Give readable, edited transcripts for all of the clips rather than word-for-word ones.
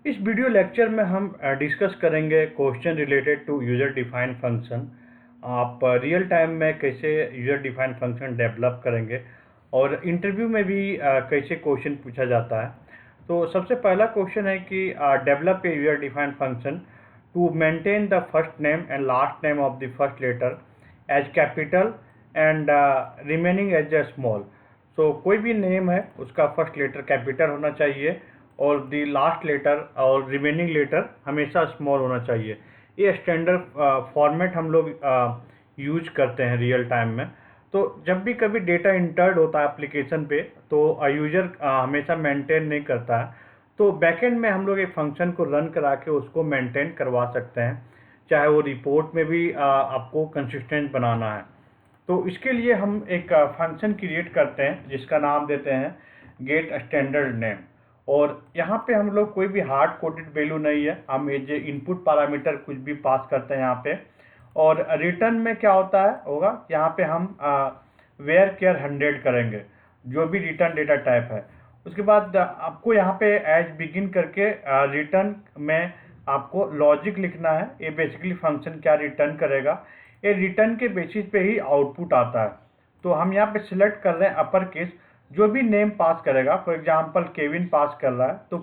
इस video lecture में हम डिस्कस करेंगे question related to user defined function. आप रियल टाइम में कैसे यूज़र डिफाइंड फंक्शन डेवलप करेंगे और इंटरव्यू में भी कैसे क्वेश्चन पूछा जाता है। तो सबसे पहला क्वेश्चन है कि develop a user defined function to maintain the first name and last name of the first letter as capital and remaining as a small. So कोई भी नेम है उसका फर्स्ट लेटर कैपिटल होना चाहिए और दी लास्ट लेटर और remaining letter हमेशा small होना चाहिए। ये स्टैंडर्ड फॉर्मेट हम लोग यूज करते हैं रियल टाइम में। तो जब भी कभी डेटा इंटर्ड होता है एप्लीकेशन पे तो यूज़र हमेशा मेंटेन नहीं करता है, तो बैकएंड में हम लोग एक फंक्शन को रन करा के उसको मेंटेन करवा सकते हैं, चाहे वो रिपोर्ट में भी आपको कंसिस्टेंट बनाना है। तो इसके लिए हम एक फंक्शन क्रिएट करते हैं जिसका नाम देते हैं गेट स्टैंडर्ड नेम। और यहाँ पे हम लोग कोई भी हार्ड कोडेड वैल्यू नहीं है, हम ये जो इनपुट पैरामीटर कुछ भी पास करते हैं यहाँ पे। और रिटर्न में क्या होता है होगा, यहाँ पे हम वेयर केयर 100 करेंगे जो भी रिटर्न डेटा टाइप है। उसके बाद आपको यहाँ पे एज बिगिन करके रिटर्न में आपको लॉजिक लिखना है। ये बेसिकली फंक्शन क्या रिटर्न करेगा, ये रिटर्न के बेसिस पे ही आउटपुट आता है। तो हम यहाँ पे सिलेक्ट कर रहे हैं अपर केस, जो भी नेम पास करेगा। फॉर एग्जांपल केविन पास कर रहा है तो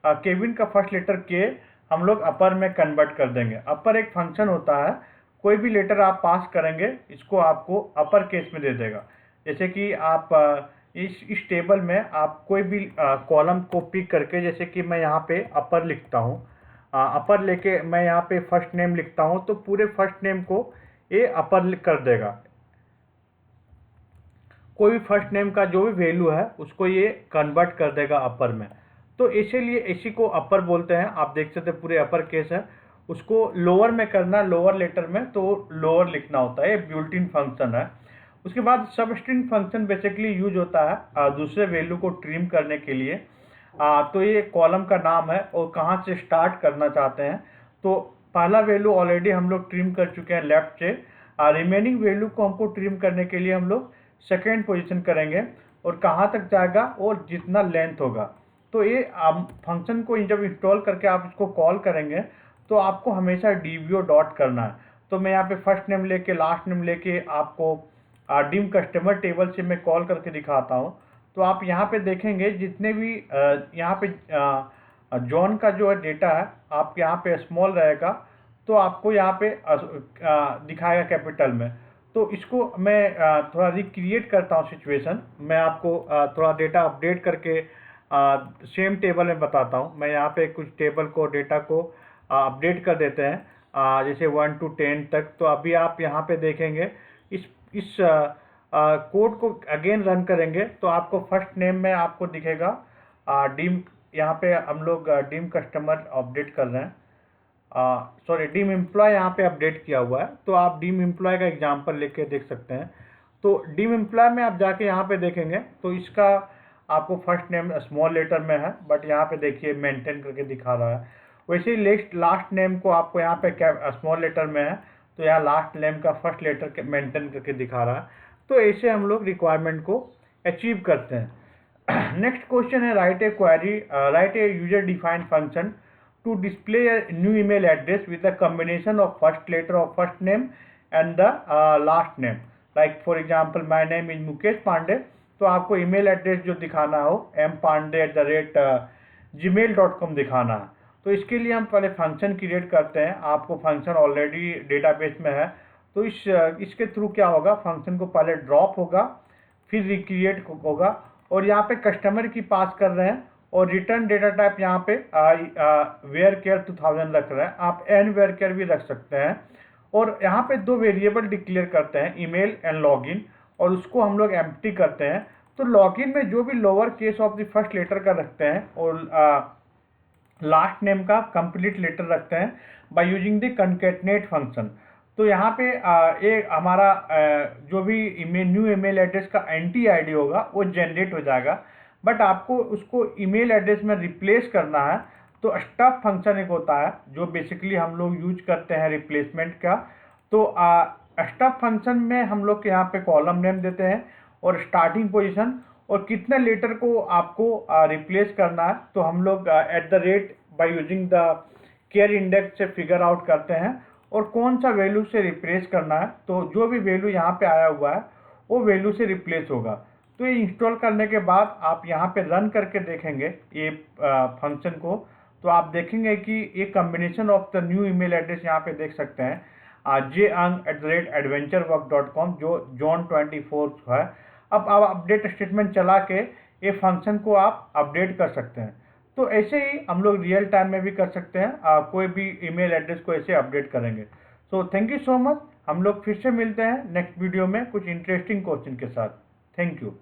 केविन का फर्स्ट लेटर के हम लोग अपर में कन्वर्ट कर देंगे। अपर एक फंक्शन होता है, कोई भी लेटर आप पास करेंगे इसको आपको अपर केस में दे देगा। जैसे कि आप इस टेबल में आप कोई भी कॉलम को पिक करके, जैसे कि मैं यहाँ पे अपर लिखता हूँ, अपर लेके मैं यहाँ पे फर्स्ट नेम लिखता हूँ तो पूरे फर्स्ट नेम को ये अपर कर देगा। कोई भी फर्स्ट नेम का जो भी वैल्यू है उसको ये कन्वर्ट कर देगा अपर में। तो इसीलिए इसी को अपर बोलते हैं। आप देख सकते हैं पूरे अपर केस है, उसको लोअर में करना, लोअर लेटर में तो लोअर लिखना होता है। ये बिल्ट इन फंक्शन है। उसके बाद सब स्ट्रिंग फंक्शन बेसिकली यूज होता है दूसरे वैल्यू को ट्रिम करने के लिए। तो ये कॉलम का नाम है और कहाँ से स्टार्ट करना चाहते हैं। तो पहला वैल्यू ऑलरेडी हम लोग ट्रिम कर चुके हैं लेफ्ट से। रिमेनिंग वैल्यू को हमको ट्रिम करने के लिए हम लोग सेकेंड पोजीशन करेंगे और कहाँ तक जाएगा और जितना लेंथ होगा। तो ये फंक्शन को जब इंस्टॉल करके आप इसको कॉल करेंगे तो आपको हमेशा डीबीओ डॉट करना है। तो मैं यहाँ पे फर्स्ट नेम लेके लास्ट नेम लेके आपको डिम कस्टमर टेबल से मैं कॉल करके दिखाता हूँ। तो आप यहाँ पे देखेंगे जितने भी यहाँ पे जॉन का जो है डेटा है, आप यहाँ पे स्मॉल रहेगा तो आपको यहाँ पे दिखाएगा कैपिटल में। तो इसको मैं थोड़ा रिक्रिएट करता हूँ सिचुएशन। मैं आपको थोड़ा डेटा अपडेट करके सेम टेबल में बताता हूँ। मैं यहाँ पे कुछ टेबल को डेटा को अपडेट कर देते हैं, जैसे 1 to 10 तक। तो अभी आप यहाँ पे देखेंगे इस कोड को अगेन रन करेंगे तो आपको फर्स्ट नेम में आपको दिखेगा डीम। यहाँ पे हम लोग डीम कस्टमर अपडेट कर रहे हैं, सॉरी डीम एम्प्लॉय यहाँ पे अपडेट किया हुआ है। तो आप डीम एम्प्लॉय का एग्जांपल लेके देख सकते हैं। तो डीम एम्प्लॉय में आप जाके यहाँ पे देखेंगे तो इसका आपको फर्स्ट नेम स्मॉल लेटर में है, बट यहाँ पे देखिए मेंटेन करके दिखा रहा है। वैसे ही लास्ट नेम को आपको यहाँ पे स्मॉल लेटर में है तो यहाँ लास्ट नेम का फर्स्ट लेटर मेंटेन करके दिखा रहा है। तो ऐसे हम लोग रिक्वायरमेंट को अचीव करते हैं। नेक्स्ट क्वेश्चन है right a user defined function to display a new email address with a combination of first letter of first name and the last name. Like for example, my name is Mukesh Pandey, तो आपको email address जो दिखाना हो mpandey@gmail.com दिखाना है। तो इसके लिए हम पहले फंक्शन क्रिएट करते हैं। आपको फंक्शन ऑलरेडी डेटाबेस में है तो इसके थ्रू क्या होगा, फंक्शन को पहले ड्रॉप होगा फिर रिक्रिएट होगा और यहाँ पे कस्टमर की पास कर रहे हैं और रिटर्न डेटा टाइप यहाँ पे वेयर केयर 2000 रख रहे हैं। आप एन वेयर केयर भी रख सकते हैं। और यहाँ पे दो वेरिएबल डिक्लेयर करते हैं, ईमेल एंड लॉगिन, और उसको हम लोग एम्प्टी करते हैं। तो लॉगिन में जो भी lower case of the first letter का रखते हैं और लास्ट नेम का कंप्लीट लेटर रखते हैं by using the concatenate function. तो यहाँ पे एक हमारा जो भी न्यू ईमेल एड्रेस का एंटी आईडी होगा वो जनरेट हो जाएगा, बट आपको उसको ईमेल एड्रेस में रिप्लेस करना है। तो स्टफ फंक्शन एक होता है जो बेसिकली हम लोग यूज करते हैं रिप्लेसमेंट का। तो स्टफ फंक्शन में हम लोग के यहाँ पे कॉलम नेम देते हैं और स्टार्टिंग पोजीशन और कितने लेटर को आपको रिप्लेस करना है, तो हम लोग at the rate by using the care index से फिगर आउट करते हैं, और कौन सा वैल्यू से रिप्लेस करना है, तो जो भी वैल्यू यहाँ पे आया हुआ है वो वैल्यू से रिप्लेस होगा। तो ये इंस्टॉल करने के बाद आप यहाँ पे रन करके देखेंगे ये फंक्शन को, तो आप देखेंगे कि ये combination of the new email address यहाँ पे देख सकते हैं jang@adventurework.com जो जॉन 24 है। अब आप अपडेट स्टेटमेंट चला के ये फंक्शन को आप अपडेट कर सकते हैं। तो ऐसे ही हम लोग रियल टाइम में भी कर सकते हैं, कोई भी ईमेल एड्रेस को ऐसे अपडेट करेंगे। So thank you so much. हम लोग फिर से मिलते हैं नेक्स्ट वीडियो में कुछ इंटरेस्टिंग क्वेश्चन के साथ। Thank you.